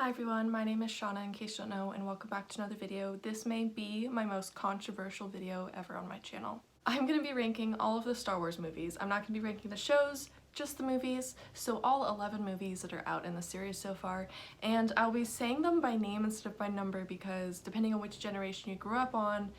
Hi everyone, my name is Shauna in case you don't know, and welcome back to another video. This may be my most controversial video ever on my channel. I'm going to be ranking all of the Star Wars movies. I'm not going to be ranking the shows, just the movies, so all 11 movies that are out in the series so far, and I'll be saying them by name instead of by number because depending on which generation you grew up on,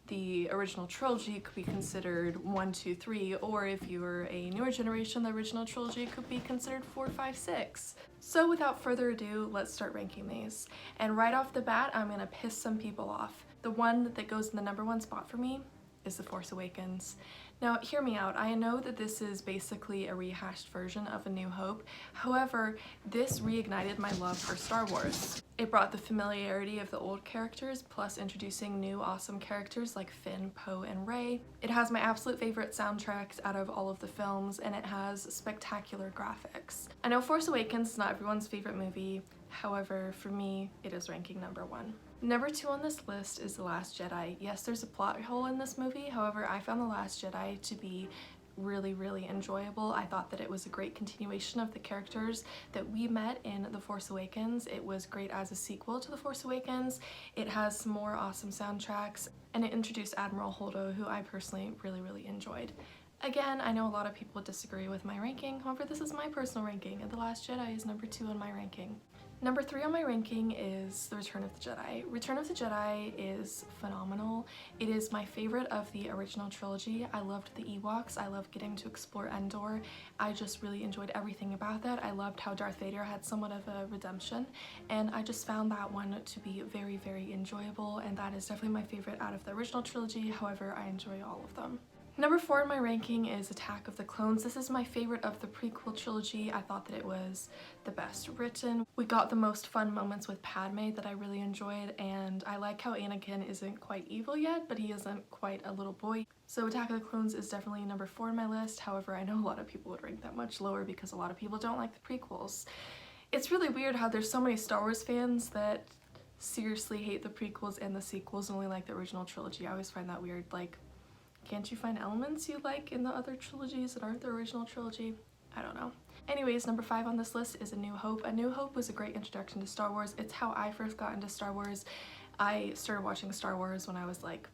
the original trilogy could be considered 1, 2, 3, or if you were a newer generation, the original trilogy could be considered 4, 5, 6. So without further ado, let's start ranking these. And right off the bat, I'm gonna piss some people off. The one that goes in the number 1 spot for me is The Force Awakens. Now, hear me out. I know that this is basically a rehashed version of A New Hope. However, this reignited my love for Star Wars. It brought the familiarity of the old characters, plus introducing new awesome characters like Finn, Poe, and Rey. It has my absolute favorite soundtracks out of all of the films, and it has spectacular graphics. I know Force Awakens is not everyone's favorite movie, however, for me, it is ranking number 1. Number 2 on this list is The Last Jedi. Yes, there's a plot hole in this movie, however, I found The Last Jedi to be really enjoyable. I thought that it was a great continuation of the characters that we met in The Force Awakens. It was great as a sequel to The Force Awakens. It has some more awesome soundtracks, and it introduced Admiral Holdo, who I personally really enjoyed. Again, I know a lot of people disagree with my ranking, however this is my personal ranking, and The Last Jedi is number 2 on my ranking. Number 3 on my ranking is The Return of the Jedi. Return of the Jedi is phenomenal. It is my favorite of the original trilogy. I loved the Ewoks. I loved getting to explore Endor. I just really enjoyed everything about that. I loved how Darth Vader had somewhat of a redemption, and I just found that one to be very enjoyable, and that is definitely my favorite out of the original trilogy. However, I enjoy all of them. Number 4 in my ranking is Attack of the Clones. This is my favorite of the prequel trilogy. I thought that it was the best written. We got the most fun moments with Padme that I really enjoyed, and I like how Anakin isn't quite evil yet, but he isn't quite a little boy. So Attack of the Clones is definitely number 4 on my list. However, I know a lot of people would rank that much lower because a lot of people don't like the prequels. It's really weird how there's so many Star Wars fans that seriously hate the prequels and the sequels and only like the original trilogy. I always find that weird. Like, can't you find elements you like in the other trilogies that aren't the original trilogy? I don't know. Anyways, number 5 on this list is A New Hope. A New Hope was a great introduction to Star Wars. It's how I first got into Star Wars. I started watching Star Wars when I was like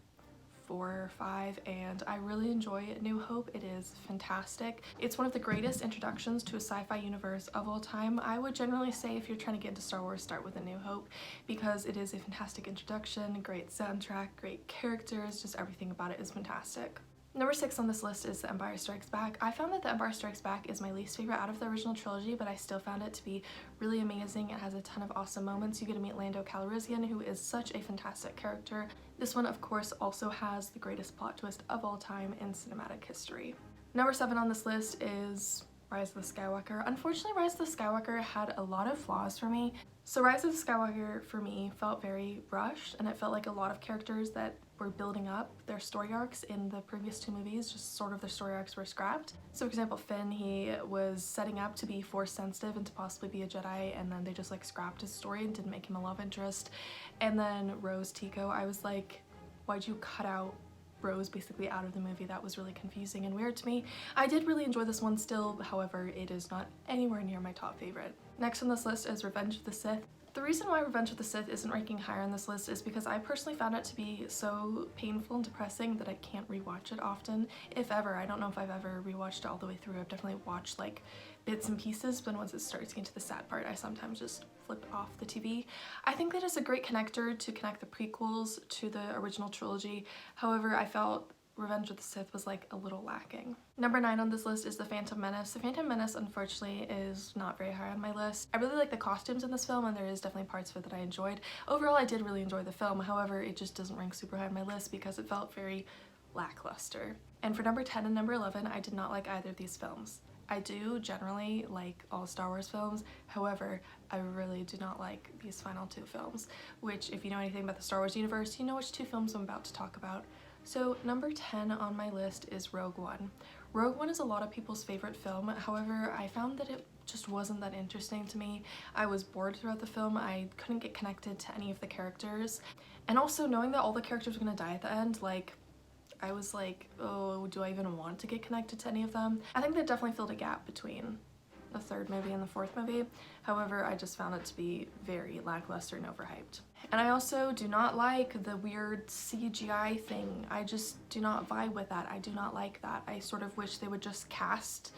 4 or 5, and I really enjoy A New Hope. It is fantastic. It's one of the greatest introductions to a sci-fi universe of all time. I would generally say if you're trying to get into Star Wars, start with A New Hope because it is a fantastic introduction, great soundtrack, great characters, just everything about it is fantastic. Number 6 on this list is The Empire Strikes Back. I found that The Empire Strikes Back is my least favorite out of the original trilogy, but I still found it to be really amazing. It has a ton of awesome moments. You get to meet Lando Calrissian, who is such a fantastic character. This one, of course, also has the greatest plot twist of all time in cinematic history. Number 7 on this list is Rise of the Skywalker. Unfortunately, Rise of the Skywalker had a lot of flaws for me. So Rise of the Skywalker for me felt very rushed, and it felt like a lot of characters that were building up their story arcs in the previous 2 movies, just sort of their story arcs were scrapped. So for example, Finn, he was setting up to be Force sensitive and to possibly be a Jedi, and then they just like scrapped his story and didn't make him a love interest. And then Rose Tico, I was like, why'd you cut out Rose basically out of the movie? That was really confusing and weird to me. I did really enjoy this one still, however, it is not anywhere near my top favorite. Next on this list is Revenge of the Sith. The reason why Revenge of the Sith isn't ranking higher on this list is because I personally found it to be so painful and depressing that I can't rewatch it often, if ever. I don't know if I've ever rewatched it all the way through. I've definitely watched like bits and pieces, but once it starts getting to the sad part, I sometimes just flip off the TV. I think that is a great connector to connect the prequels to the original trilogy. However, I felt Revenge of the Sith was like a little lacking. Number 9 on this list is The Phantom Menace. The Phantom Menace, unfortunately, is not very high on my list. I really like the costumes in this film, and there is definitely parts of it that I enjoyed. Overall, I did really enjoy the film. However, it just doesn't rank super high on my list because it felt very lackluster. And for number 10 and number 11, I did not like either of these films. I do generally like all Star Wars films, however, I really do not like these final 2 films, which if you know anything about the Star Wars universe, you know which 2 films I'm about to talk about. So number 10 on my list is Rogue One. Rogue One is a lot of people's favorite film, however, I found that it just wasn't that interesting to me. I was bored throughout the film, I couldn't get connected to any of the characters, and also knowing that all the characters were gonna die at the end, like, I was like, oh, do I even want to get connected to any of them? I think that definitely filled a gap between the third movie and the fourth movie. However, I just found it to be very lackluster and overhyped. And I also do not like the weird CGI thing. I just do not vibe with that. I do not like that. I sort of wish they would just cast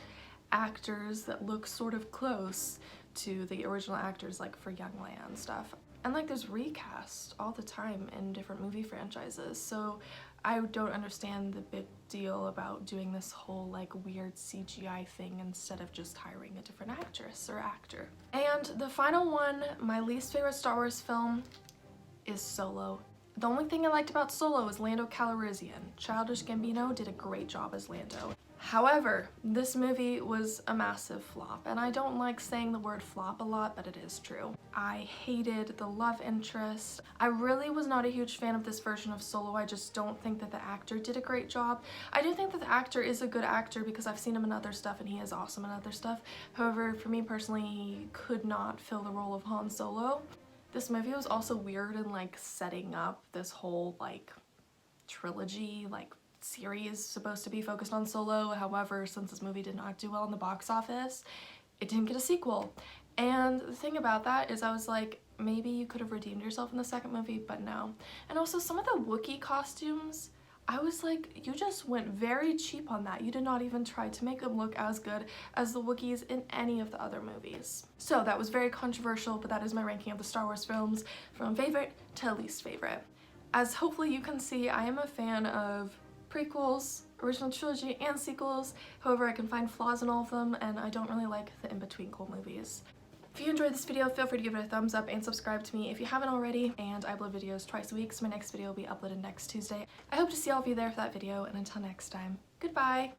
actors that look sort of close to the original actors, like for Young Leia and stuff. And like there's recast all the time in different movie franchises, so I don't understand the big deal about doing this whole like weird CGI thing instead of just hiring a different actress or actor. And the final one, my least favorite Star Wars film, is Solo. The only thing I liked about Solo is Lando Calrissian. Childish Gambino did a great job as Lando. However, this movie was a massive flop, and I don't like saying the word flop a lot, but it is true. I hated the love interest. I really was not a huge fan of this version of Solo. I just don't think that the actor did a great job. I do think that the actor is a good actor because I've seen him in other stuff and he is awesome in other stuff. However, for me personally, he could not fill the role of Han Solo. This movie was also weird in like setting up this whole like trilogy, like series supposed to be focused on Solo. However, since this movie did not do well in the box office, it didn't get a sequel. And the thing about that is I was like, maybe you could have redeemed yourself in the second movie, but no. And also some of the Wookiee costumes, I was like, you just went very cheap on that. You did not even try to make them look as good as the Wookiees in any of the other movies. So that was very controversial, but that is my ranking of the Star Wars films from favorite to least favorite. As hopefully you can see, I am a fan of prequels, original trilogy, and sequels. However, I can find flaws in all of them, and I don't really like the in-between cool movies. If you enjoyed this video, feel free to give it a thumbs up and subscribe to me if you haven't already. And I upload videos twice a week, so my next video will be uploaded next Tuesday. I hope to see all of you there for that video, and until next time, goodbye!